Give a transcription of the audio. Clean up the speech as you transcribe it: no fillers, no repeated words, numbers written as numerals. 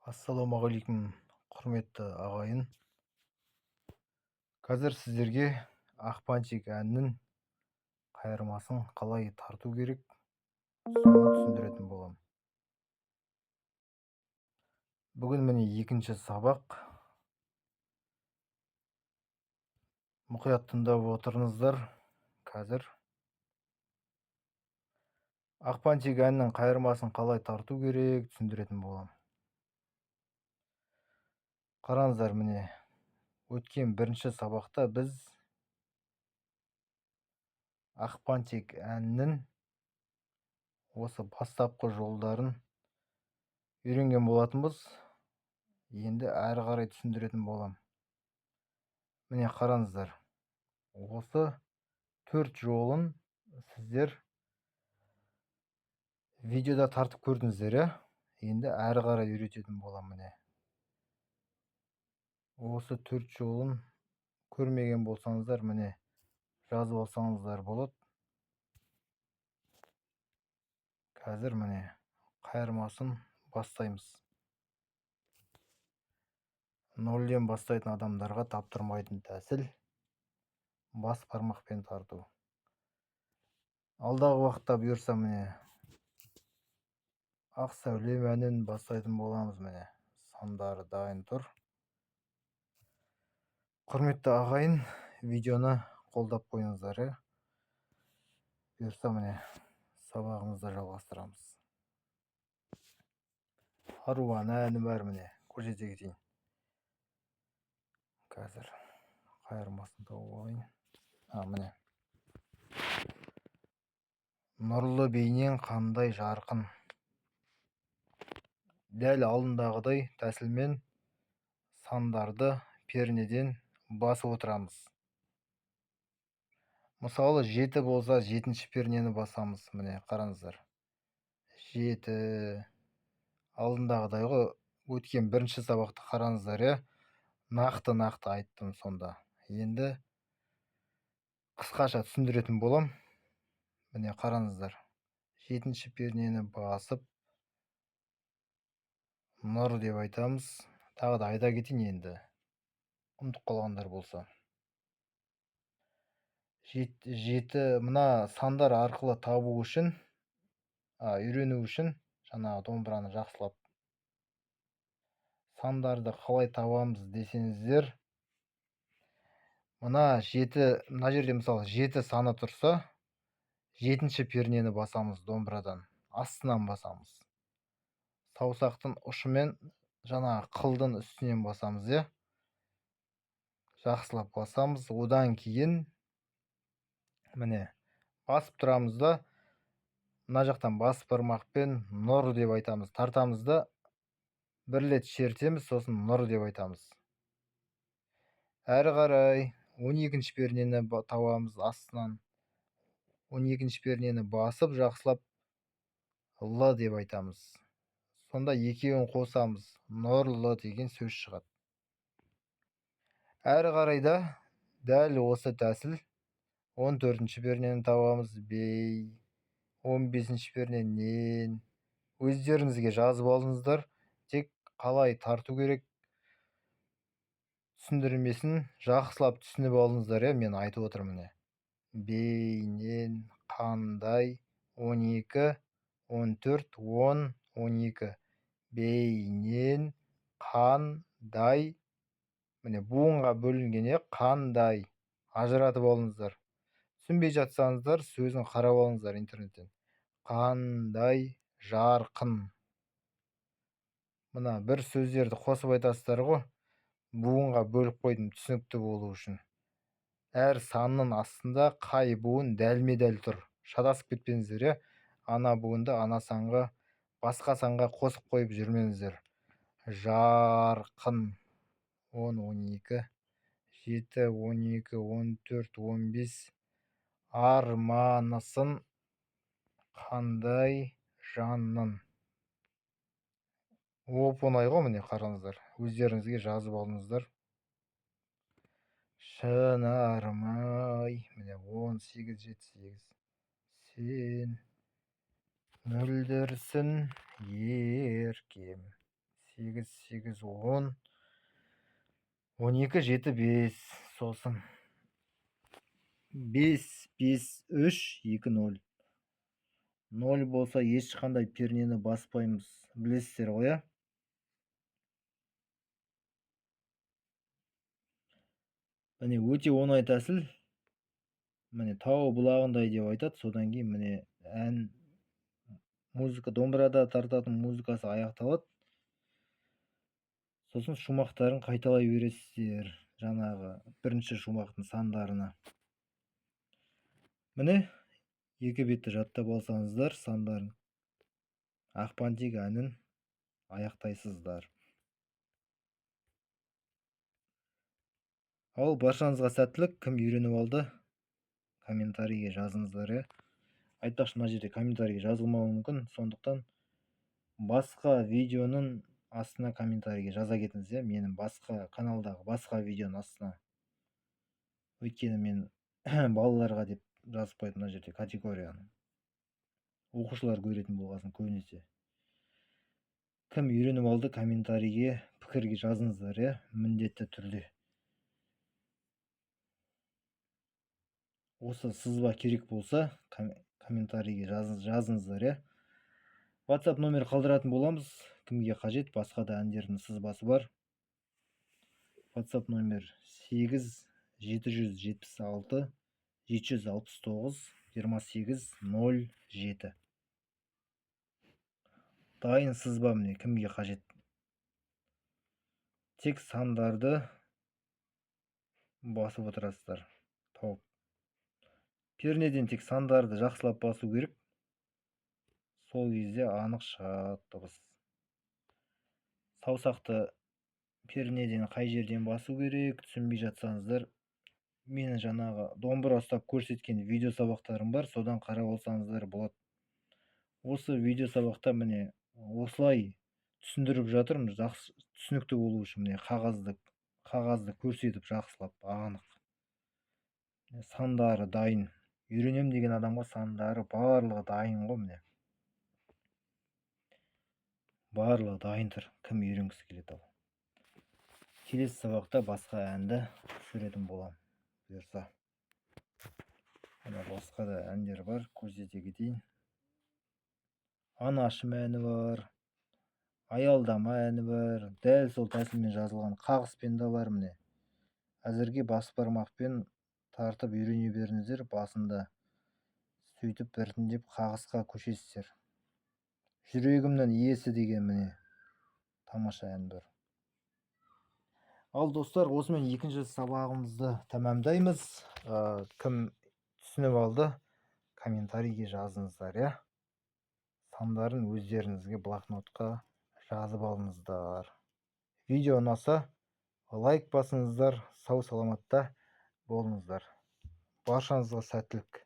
Ассалаумағалейкум, құрметті ағайын. Қазір сіздерге Ақпанчик әнінің қайырмасын қалай тарту керек, соны түсіндіретін боламын. Бүгін міне екінші сабақ. Мұқият тыңдап отырыңыздар. Қазір Ақпанчик әнінің қайырмасын қалай тарту керек, түсіндіретін боламын. Қараңыздар, міне өткен бірінші сабақта біз Ақпанчик әнінің осы бастапқы жолдарын үйренген болатынбыз. Енді әрі қарай түсіндіретін боламын. Міне қараңыздар, осы 4 жолын сіздер видеода тартып көрдіңіздер, енді әрі қарай үйрететін боламын. Міне осы 4 жолын көрмеген болсаңыздар, міне жазып алсаңыздар болады. Қазір міне қайырмасын бастаймыз. 0-ден бастайтын адамдарға таптырмайтын тәсіл бас бармақпен тарту. Алдағы уақытта бұйырса, міне Ақ сәулем әнін бастайтын боламыз. Міне сандары дайын тұр. Құрметті ағайын, видеоны қолдап қойыңыздар. Бұйырса, міне сабағымызды жалғастырамыз. Аруан әні бар, міне көрсете кетейін. Қазір қайырмасын тауып алайын. Міне нұрлы бейнең қандай жарқын. Дәл алдындағыдай тәсілмен сандарды пернеден басып отырамыз. Мысалы 7 болса 7-ші пернені басамыз. Міне қараңыздар. 7 алдындағыдай ғой. Өткен бірінші сабақты қараңыздар, нақты айттым сонда. Енді қысқаша түсіндіретін болам. Міне қараңыздар. 7-ші пернені басып нұр деп айтамыз. Тағы да айта кетейін енді. Ұмытып қалғандар болса. 7 мына сандар арқылы табу үшін, үйрену үшін, жаңағы домбыраны жақсылап сандарды қалай табамыз десеңіздер, мына жерде мысалы 7 саны тұрса, 7-ші пернені басамыз домбырадан, астынан басамыз. Саусақтың ұшымен жаңағы қылдың үстінен басамыз, жақсылап басамыз. Одан кейін міне басып тұрамыз да, мына жақтан бас бармақпен нұр деп айтамыз. Тартамыз да, бір рет шертеміз, сосын нұр деп айтамыз. Әрі қарай 12-ші пернені табамыз астынан. 12-ші пернені басып, жақсылап л деп айтамыз. Сонда екеуін қосамыз, нұрлы деген сөз шығады. Әрі қарайда дәл осы тәсіл 14-ші пернені табамыз, бей. 15-ші перненен. Өздеріңізге жазып алыңыздар. Тек қалай тарту керек түсіндірмесін жақсылап түсініп алыңыздар. Мен айтып отырмын. Бейнен қандай 12, 14, 10, 12. Бейнен қандай. Міне буынға бөлінген, қандай. Ажыратып алыңыздар. Түсінбей жатсаңыздар, сөзін қарап алыңыздар интернеттен. Қандай жарқын. Мына бір сөздерді қосып айтасыздар ғой. Буынға бөліп қойдым түсінікті болу үшін. Әр санның астында қай буын дәлме-дәл тұр. Шатасып кетпеңіздер. Ана буынды ана санға, басқа санға қосып қойып жүрмеңіздер. Жарқын 10, 12, 7, 12, 14, 15. Арманысың қандай жанның. Оп-оңай ғой, міне қараңыздар. Өздеріңізге жазып алыңыздар. Шынармай, міне 18, 78. Сен мөлдірсің еркем, 8 8 10 12 7 5 сосын 5 5 3 2 0 0 болса ешқандай пернені баспаймыз, білесіздер ғой, иә? Міне өте оңай тәсіл. Міне тау бұлағындай деп айтады. Содан кейін міне ән музыка, домбырада тартатын музыкасы аяқталады. Сосын шумақтарын қайталай бересіздер, жаңағы бірінші шумақтың сандарына. Міне екі бетті жаттап алсаңыздар, сандарын Ақпантик әнін аяқтайсыздар. Ал баршаңызға сәттілік. Кім үйреніп алды, комментарийге жазыңыздар. Айтпақшы, мына жерде комментарий жазылмауы мүмкін, сондықтан басқа видеоның астына комментарийге жаза кетіңіз. Менің басқа каналдағы басқа видеоның астына. Өйткені мен балаларға деп жазып қойдым мына жерде категорияны. Оқушылар көретін болғасын көбінесе. Кім үйреніп алды, комментарийге пікірге жазыңыздар, міндетті түрде. Осы сызба керек болса, комментарийге жазыңыздар. WhatsApp номер қалдыратын боламыз. Кімге қажет, басқа да әндердің сызбасы бар. WhatsApp номер 8 776 769 28 07. Дайын сызба, міне, кімге қажет. Тек сандарды басып отырасыздар. Тауып. Пернеден тек сандарды жақсылап басу керек. Сол кезде анық шығады дыбыс. Саусақты пернеден қай жерден басу керек, түсінбей жатсаңыздар, мені жаңағы домбыра ұстап көрсеткен видео сабақтарым бар, содан қарап алсаңыздар болады. Осы видео сабақта міне осылай түсіндіріп жатырмын, жақсы түсінікті болу үшін. Міне қағазды көрсетіп жақсылап, анық. Сандары дайын. Үйренем деген адамға сандары барлығы дайын ғой, міне. Барлығы дайын тұр. Кім үйренгісі келеді ал. Келесі сабақта басқа әнді түсіретін болам. Бұйырса. Басқа да әндер бар, көрсете кетейін. Анашым әні бар, аялдама әні бар, дәл сол тәсілмен жазылған қағыспен де бар, міне. Әзірге бас бармақпен тартып үйрене беріңіздер, басында сөйтіп біртіндеп қағысқа көшесіздер. Жүрегімнің иесі деген, міне, тамаша ән бар. Ал достар, осымен екінші сабағымызды тәмамдаймыз. Кім түсініп алды, комментарийге жазыңыздар. Сандарын өздеріңізге блокнотқа жазып алыңыздар. Видео ұнаса лайк басыңыздар, сау саламатта болыңыздар. Баршаңызға сәттілік.